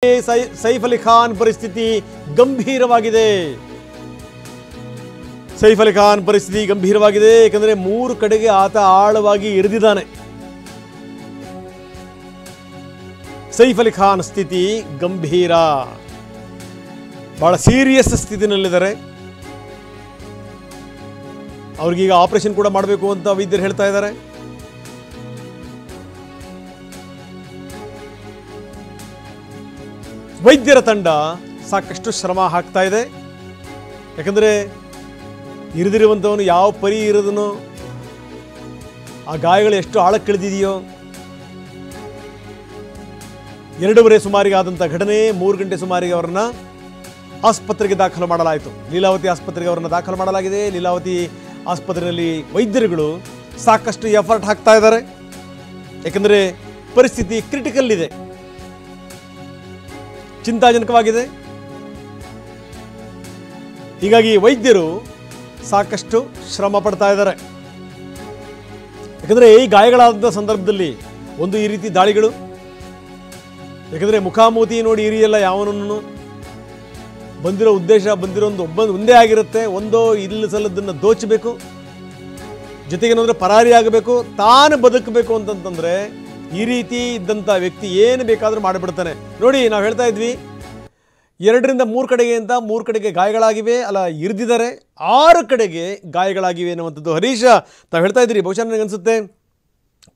ಸೈಫ್ ಅಲಿ ಖಾನ್ ಪರಿಸ್ಥಿತಿ ಗಂಭೀರವಾಗಿದೆ. ಸೈಫ್ ಅಲಿ ಖಾನ್ ಪರಿಸ್ಥಿತಿ ಗಂಭೀರವಾಗಿದೆ ಯಾಕಂದ್ರೆ 3 ಕಡೆಗೆ ಆತ ಆಳವಾಗಿ ಇರಿದಿದ್ದಾನೆ. ಸೈಫ್ ಅಲಿ ಖಾನ್ ಸ್ಥಿತಿ ಗಂಭೀರ, ಬಹಳ ಸೀರಿಯಸ್ ಸ್ಥಿತಿನಲ್ಲಿದ್ದಾರೆ. ಅವ್ರಿಗೀಗ ಆಪರೇಷನ್ ಕೂಡ ಮಾಡಬೇಕು ಅಂತ ವೈದ್ಯರು ಹೇಳ್ತಾ ಇದ್ದಾರೆ. ವೈದ್ಯರ ತಂಡ ಸಾಕಷ್ಟು ಶ್ರಮ ಹಾಕ್ತಾ ಇದೆ. ಯಾಕಂದರೆ ಇರಿದಿರುವಂಥವನು ಯಾವ ಪರಿ ಇರೋದನೋ, ಆ ಗಾಯಗಳು ಎಷ್ಟು ಆಳಕ್ಕಿಳಿದಿದೆಯೋ. 2:30 ಸುಮಾರಿಗೆ ಆದಂಥ ಘಟನೆ. 3 ಗಂಟೆ ಸುಮಾರಿಗೆ ಅವರನ್ನು ಆಸ್ಪತ್ರೆಗೆ ದಾಖಲು ಮಾಡಲಾಯಿತು. ಲೀಲಾವತಿ ಆಸ್ಪತ್ರೆಗೆ ಅವರನ್ನು ದಾಖಲು ಮಾಡಲಾಗಿದೆ. ಲೀಲಾವತಿ ಆಸ್ಪತ್ರೆಯಲ್ಲಿ ವೈದ್ಯರುಗಳು ಸಾಕಷ್ಟು ಎಫರ್ಟ್ ಹಾಕ್ತಾ ಇದ್ದಾರೆ. ಯಾಕಂದರೆ ಪರಿಸ್ಥಿತಿ ಕ್ರಿಟಿಕಲ್ ಇದೆ, ಚಿಂತಾಜನಕವಾಗಿದೆ. ಹೀಗಾಗಿ ವೈದ್ಯರು ಸಾಕಷ್ಟು ಶ್ರಮ ಪಡ್ತಾ ಇದ್ದಾರೆ. ಯಾಕಂದರೆ ಈ ಗಾಯಗಳಾದಂಥ ಸಂದರ್ಭದಲ್ಲಿ ಒಂದು ಈ ರೀತಿ ದಾಳಿಗಳು, ಯಾಕಂದರೆ ಮುಖಾಮುಖಿ ನೋಡಿ ಇರಿಯಲ್ಲ ಯಾವನನ್ನು. ಬಂದಿರೋ ಉದ್ದೇಶ ಒಂದೇ ಆಗಿರುತ್ತೆ. ಒಂದೋ ಇಲ್ಲ ಸಲ್ಲದನ್ನು ದೋಚಬೇಕು, ಜೊತೆಗೇನಂದ್ರೆ ಪರಾರಿ ಆಗಬೇಕು, ತಾನು ಬದುಕಬೇಕು ಅಂತಂತಂದರೆ ಈ ರೀತಿ ಇದ್ದಂಥ ವ್ಯಕ್ತಿ ಏನು ಬೇಕಾದರೂ ಮಾಡಿಬಿಡ್ತಾನೆ. ನೋಡಿ, ನಾವು ಹೇಳ್ತಾ ಇದ್ವಿ 2ರಿಂದ 3 ಕಡೆಗೆ ಅಂತ. 3 ಕಡೆಗೆ ಗಾಯಗಳಾಗಿವೆ, ಇರಿದಿದ್ದಾರೆ. 6 ಕಡೆಗೆ ಗಾಯಗಳಾಗಿವೆ ಅನ್ನುವಂಥದ್ದು. ಹರೀಶ, ತಾವು ಹೇಳ್ತಾ ಇದ್ರಿ, ಬಹುಶಃ ನನಗನ್ಸುತ್ತೆ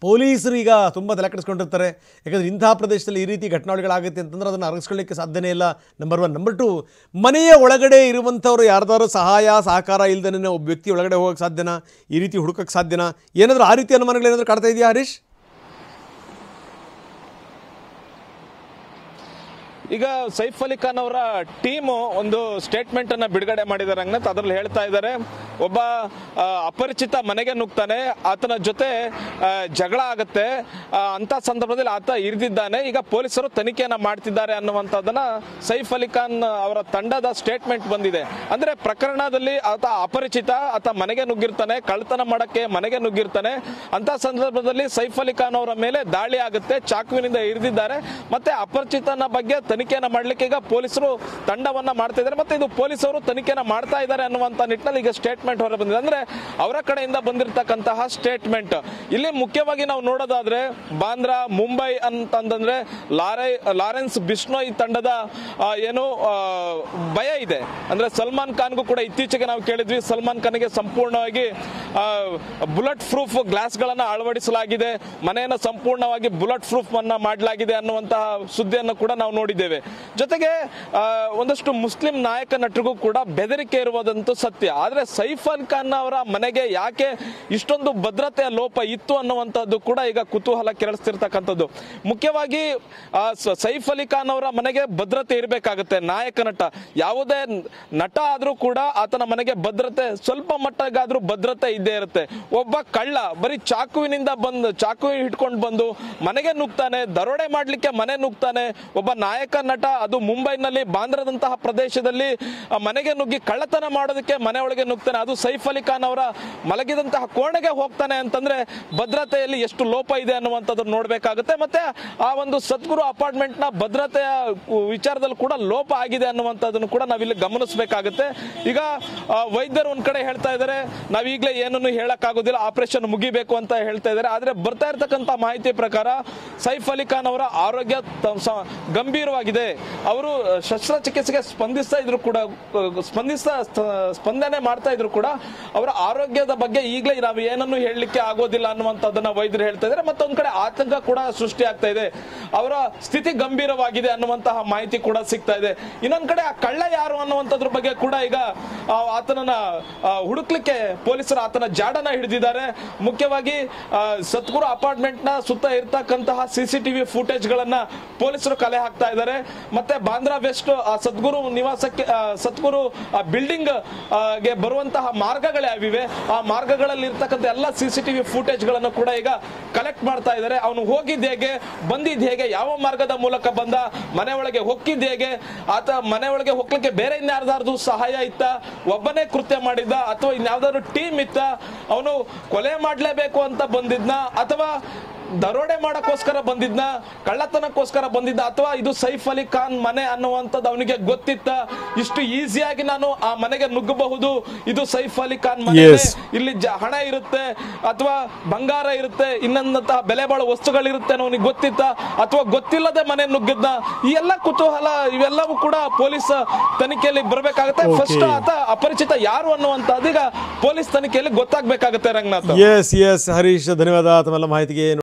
ಪೊಲೀಸರು ಈಗ ತುಂಬ ತಲೆ ಕೆಡಿಸ್ಕೊಂಡಿರ್ತಾರೆ. ಯಾಕಂದರೆ ಇಂತಹ ಪ್ರದೇಶದಲ್ಲಿ ಈ ರೀತಿ ಘಟನಾವಳಿಗಳಾಗುತ್ತೆ ಅಂತಂದ್ರೆ ಅದನ್ನು ಅರಗಿಸ್ಕೊಳ್ಳಿಕ್ಕೆ ಸಾಧ್ಯನೇ ಇಲ್ಲ. ನಂಬರ್ 1. ನಂಬರ್ 2, ಮನೆಯ ಒಳಗಡೆ ಇರುವಂಥವ್ರು ಯಾರ್ದಾದ್ರು ಸಹಕಾರ ಇಲ್ಲದೇ ಒಬ್ಬ ವ್ಯಕ್ತಿ ಒಳಗಡೆ ಹೋಗೋಕ್ಕೆ ಸಾಧ್ಯನಾ? ಈ ರೀತಿ ಹುಡುಕಕ್ಕೆ ಸಾಧ್ಯನಾ? ಏನಾದರೂ ಆ ರೀತಿ ಅನುಮಾನಗಳೇನಾದರೂ ಕಾಡ್ತಾ ಇದೆಯಾ ಹರೀಶ್? ಈಗ ಸೈಫ್ ಅಲಿ ಖಾನ್ ಅವರ ಟೀಮು ಒಂದು ಸ್ಟೇಟ್ಮೆಂಟ್ ಅನ್ನ ಬಿಡುಗಡೆ ಮಾಡಿದ್ದಾರೆ ರಂಗನಾಥ್. ಅದರಲ್ಲಿ ಹೇಳ್ತಾ ಇದ್ದಾರೆ, ಒಬ್ಬ ಅಪರಿಚಿತ ಮನೆಗೆ ನುಗ್ತಾನೆ, ಆತನ ಜೊತೆ ಜಗಳ ಆಗುತ್ತೆ, ಅಂತ ಸಂದರ್ಭದಲ್ಲಿ ಆತ ಇರಿದಿದ್ದಾನೆ, ಈಗ ಪೊಲೀಸರು ತನಿಖೆಯನ್ನ ಮಾಡ್ತಿದ್ದಾರೆ ಅನ್ನುವಂಥದ್ದನ್ನ ಸೈಫ್ ಅಲಿ ಖಾನ್ ಅವರ ತಂಡದ ಸ್ಟೇಟ್ಮೆಂಟ್ ಬಂದಿದೆ. ಅಂದ್ರೆ ಪ್ರಕರಣದಲ್ಲಿ ಆತ ಅಪರಿಚಿತ, ಆತ ಮನೆಗೆ ನುಗ್ಗಿರ್ತಾನೆ, ಕಳ್ಳತನ ಮಾಡಕ್ಕೆ ಮನೆಗೆ ನುಗ್ಗಿರ್ತಾನೆ. ಅಂತ ಸಂದರ್ಭದಲ್ಲಿ ಸೈಫ್ ಅಲಿ ಖಾನ್ ಅವರ ಮೇಲೆ ದಾಳಿ ಆಗುತ್ತೆ, ಚಾಕುವಿನಿಂದ ಇರಿದಿದ್ದಾರೆ. ಮತ್ತೆ ಅಪರಿಚಿತನ ಬಗ್ಗೆ ತನಿಖೆಯನ್ನ ಮಾಡ್ಲಿಕ್ಕೆ ಈಗ ಪೊಲೀಸರು ತಂಡವನ್ನ ಮಾಡ್ತಾ ಇದ್ದಾರೆ. ಮತ್ತೆ ಇದು ಪೊಲೀಸರು ತನಿಖೆಯನ್ನ ಮಾಡ್ತಾ ಇದ್ದಾರೆ ಅನ್ನುವಂತ ನಿಟ್ಟಿನಲ್ಲಿ ಈಗ ಸ್ಟೇಟ್ಮೆಂಟ್ ಹೊರ ಬಂದಿದೆ. ಅಂದ್ರೆ ಅವರ ಕಡೆಯಿಂದ ಬಂದಿರತಕ್ಕಂತಹ ಸ್ಟೇಟ್ಮೆಂಟ್. ಇಲ್ಲಿ ಮುಖ್ಯವಾಗಿ ನಾವು ನೋಡೋದಾದ್ರೆ ಬಾಂದ್ರಾ, ಮುಂಬೈ ಅಂತಂದ್ರೆ ಲಾರೆನ್ಸ್ ಬಿಷ್ಣೋಯ್ ತಂಡದ ಏನು ಭಯ ಇದೆ. ಅಂದ್ರೆ ಸಲ್ಮಾನ್ ಖಾನ್ಗೂ ಕೂಡ ಇತ್ತೀಚೆಗೆ ನಾವು ಕೇಳಿದ್ವಿ, ಸಲ್ಮಾನ್ ಖಾನ್ಗೆ ಸಂಪೂರ್ಣವಾಗಿ ಬುಲೆಟ್ ಪ್ರೂಫ್ ಗ್ಲಾಸ್ ಗಳನ್ನ ಅಳವಡಿಸಲಾಗಿದೆ, ಮನೆಯನ್ನ ಸಂಪೂರ್ಣವಾಗಿ ಬುಲೆಟ್ ಪ್ರೂಫ್ ಅನ್ನ ಮಾಡಲಾಗಿದೆ ಅನ್ನುವಂತಹ ಸುದ್ದಿಯನ್ನು ಕೂಡ ನಾವು ನೋಡಿದ್ದೇವೆ. ಜೊತೆಗೆ ಒಂದಷ್ಟು ಮುಸ್ಲಿಂ ನಾಯಕ ನಟರಿಗೂ ಕೂಡ ಬೆದರಿಕೆ ಇರುವುದಂತೂ ಸತ್ಯ. ಆದ್ರೆ ಸೈಫ್ ಅಲಿ ಖಾನ್ ಅವರ ಮನೆಗೆ ಯಾಕೆ ಇಷ್ಟೊಂದು ಭದ್ರತೆಯ ಲೋಪ ಇತ್ತು ಅನ್ನುವಂಥದ್ದು ಕೂಡ ಈಗ ಕುತೂಹಲ ಕೆರಳಿಸ್ತಿರ್ತಕ್ಕಂಥದ್ದು. ಮುಖ್ಯವಾಗಿ ಸೈಫ್ ಅಲಿ ಖಾನ್ ಅವರ ಮನೆಗೆ ಭದ್ರತೆ ಇರಬೇಕಾಗುತ್ತೆ. ನಾಯಕ ನಟ, ಯಾವುದೇ ನಟ ಆದ್ರೂ ಕೂಡ ಆತನ ಮನೆಗೆ ಭದ್ರತೆ ಸ್ವಲ್ಪ ಮಟ್ಟಗಾದ್ರೂ ಭದ್ರತೆ ಇದ್ದೇ ಇರುತ್ತೆ. ಒಬ್ಬ ಕಳ್ಳ ಬರೀ ಚಾಕು ಹಿಡ್ಕೊಂಡು ಬಂದು ಮನೆಗೆ ನುಗ್ತಾನೆ, ದರೋಡೆ ಮಾಡ್ಲಿಕ್ಕೆ ಮನೆ ನುಗ್ತಾನೆ. ಒಬ್ಬ ನಾಯಕ ನಟ, ಅದು ಮುಂಬೈನಲ್ಲಿ ಬಾಂದ್ರಾದಂತಹ ಪ್ರದೇಶದಲ್ಲಿ ಮನೆಗೆ ನುಗ್ಗಿ ಕಳ್ಳತನ ಮಾಡೋದಕ್ಕೆ ಮನೆ ಒಳಗೆ ನುಗ್ತಾನೆ, ಅದು ಸೈಫ್ ಅಲಿ ಖಾನ್ ಅವರ ಮಲಗಿದಂತಹ ಕೋಣೆಗೆ ಹೋಗ್ತಾನೆ ಅಂತಂದ್ರೆ ಭದ್ರತೆಯಲ್ಲಿ ಎಷ್ಟು ಲೋಪ ಇದೆ ಅನ್ನುವಂಥದ್ದು ನೋಡ್ಬೇಕಾಗುತ್ತೆ. ಮತ್ತೆ ಆ ಒಂದು ಸದ್ಗುರು ಅಪಾರ್ಟ್ಮೆಂಟ್ ನ ಭದ್ರತೆಯ ವಿಚಾರದಲ್ಲಿ ಕೂಡ ಲೋಪ ಆಗಿದೆ ಅನ್ನುವಂಥದ್ದನ್ನು ಕೂಡ ನಾವಿಲ್ಲಿ ಗಮನಿಸಬೇಕಾಗುತ್ತೆ. ಈಗ ವೈದ್ಯರು ಒಂದ್ ಕಡೆ ಹೇಳ್ತಾ ಇದ್ದಾರೆ, ನಾವೀಗ್ಲೇ ಏನನ್ನು ಹೇಳಕ್ ಆಗೋದಿಲ್ಲ, ಆಪರೇಷನ್ ಮುಗಿಬೇಕು ಅಂತ ಹೇಳ್ತಾ ಇದ್ದಾರೆ. ಆದ್ರೆ ಬರ್ತಾ ಇರ್ತಕ್ಕಂಥ ಮಾಹಿತಿ ಪ್ರಕಾರ ಸೈಫ್ ಅಲಿ ಖಾನ್ ಅವರ ಆರೋಗ್ಯ ಗಂಭೀರವಾಗಿದೆ. ಅವರು ಶಸ್ತ್ರಚಿಕಿತ್ಸೆಗೆ ಸ್ಪಂದನೆ ಮಾಡ್ತಾ ಇದ್ರು ಕೂಡ ಅವರ ಆರೋಗ್ಯದ ಬಗ್ಗೆ ಈಗಲೇ ನಾವು ಏನನ್ನು ಹೇಳಲಿಕ್ಕೆ ಆಗೋದಿಲ್ಲ ಅನ್ನುವಂಥದ್ದನ್ನ ವೈದ್ಯರು ಹೇಳ್ತಾ ಇದ್ದಾರೆ. ಮತ್ತೊಂದ್ ಕಡೆ ಆತಂಕ ಕೂಡ ಸೃಷ್ಟಿ ಆಗ್ತಾ ಇದೆ, ಅವರ ಸ್ಥಿತಿ ಗಂಭೀರವಾಗಿದೆ ಅನ್ನುವಂತಹ ಮಾಹಿತಿ ಕೂಡ ಸಿಗ್ತಾ ಇದೆ. ಇನ್ನೊಂದ್ ಕಡೆ ಆ ಕಳ್ಳ ಯಾರು ಅನ್ನುವಂಥದ್ರ ಬಗ್ಗೆ ಕೂಡ ಈಗ ಆತನನ್ನ ಹುಡುಕ್ಲಿಕ್ಕೆ ಪೊಲೀಸರು ಆತನ ಜಾಡನ ಹಿಡಿದಿದ್ದಾರೆ. ಮುಖ್ಯವಾಗಿ ಸದ್ಗುರು ಅಪಾರ್ಟ್ಮೆಂಟ್ ನ ಸುತ್ತ ಇರ್ತಕ್ಕಂತಹ CCTV ಫುಟೇಜ್ ಗಳನ್ನ ಪೊಲೀಸರು ಕಲೆ ಹಾಕ್ತಾ ಇದ್ದಾರೆ. ಮತ್ತೆ ಬಾಂದ್ರಾ ವೆಸ್ಟ್ ಸದ್ಗುರು ನಿವಾಸಕ್ಕೆ, ಸದ್ಗುರು ಬಿಲ್ಡಿಂಗ್ ಗೆ ಬರುವಂತಹ ಮಾರ್ಗಗಳು ಯಾವಿವೆ, ಆ ಮಾರ್ಗಗಳಲ್ಲಿ ಇರ್ತಕ್ಕಂಥ ಎಲ್ಲ CCTV ಫುಟೇಜ್ ಗಳನ್ನು ಕೂಡ ಈಗ ಕಲೆಕ್ಟ್ ಮಾಡ್ತಾ ಇದ್ದಾರೆ. ಅವನು ಹೋಗಿದ್ದು ಹೇಗೆ, ಬಂದಿದ್ದು ಹೇಗೆ, ಯಾವ ಮಾರ್ಗದ ಮೂಲಕ ಬಂದ, ಮನೆ ಒಳಗೆ ಹೊಕ್ಕಿದ್ದು ಹೇಗೆ, ಆತ ಮನೆ ಒಳಗೆ ಹೋಗ್ಲಿಕ್ಕೆ ಬೇರೆ ಇನ್ಯಾರ್ದಾರ್ದು ಸಹಾಯ ಇತ್ತ, ಒಬ್ಬನೇ ಕೃತ್ಯ ಮಾಡಿದ್ದ, ಅಥವಾ ಇನ್ಯಾವ್ದಾದ್ರು ಟೀಮ್ ಇತ್ತ, ಅವನು ಕೊಲೆ ಮಾಡ್ಲೇಬೇಕು ಅಂತ ಬಂದಿದ್ನ, ಅಥವಾ ದರೋಡೆ ಮಾಡಕ್ಕೋಸ್ಕರ ಬಂದಿದ್ನ, ಕಳ್ಳತನಕ್ಕೋಸ್ಕರ ಬಂದಿದ್ದ, ಅಥವಾ ಇದು ಸೈಫ್ ಅಲಿ ಖಾನ್ ಮನೆ ಅನ್ನುವಂಥದ್ದು ಅವನಿಗೆ ಗೊತ್ತಿತ್ತ? ಇಷ್ಟು ಈಸಿಯಾಗಿ ನಾನು ಆ ಮನೆಗೆ ನುಗ್ಗಬಹುದು, ಇದು ಸೈಫ್ ಅಲಿ ಖಾನ್ ಮನೆ, ಇಲ್ಲಿ ಹಣ ಇರುತ್ತೆ ಅಥವಾ ಬಂಗಾರ ಇರುತ್ತೆ, ಇನ್ನೊಂದಂತಹ ಬೆಲೆ ಬಾಳೋ ವಸ್ತುಗಳಿರುತ್ತೆ ಅವನಿಗೆ ಗೊತ್ತಿತ್ತ? ಅಥವಾ ಗೊತ್ತಿಲ್ಲದೆ ಮನೆ ನುಗ್ಗಿದ್ನ? ಈ ಎಲ್ಲ ಕುತೂಹಲ ಇವೆಲ್ಲವೂ ಕೂಡ ಪೊಲೀಸ್ ತನಿಖೆಯಲ್ಲಿ ಬರಬೇಕಾಗುತ್ತೆ. ಫಸ್ಟ್ ಆತ ಅಪರಿಚಿತ ಯಾರು ಅನ್ನುವಂಥದ್ದು ಈಗ ಪೊಲೀಸ್ ತನಿಖೆಯಲ್ಲಿ ಗೊತ್ತಾಗಬೇಕಾಗುತ್ತೆ ರಂಗನಾಥ್. ಎಸ್ ಹರೀಶ್, ಧನ್ಯವಾದ ತಮ್ಮೆಲ್ಲ ಮಾಹಿತಿಗೆ.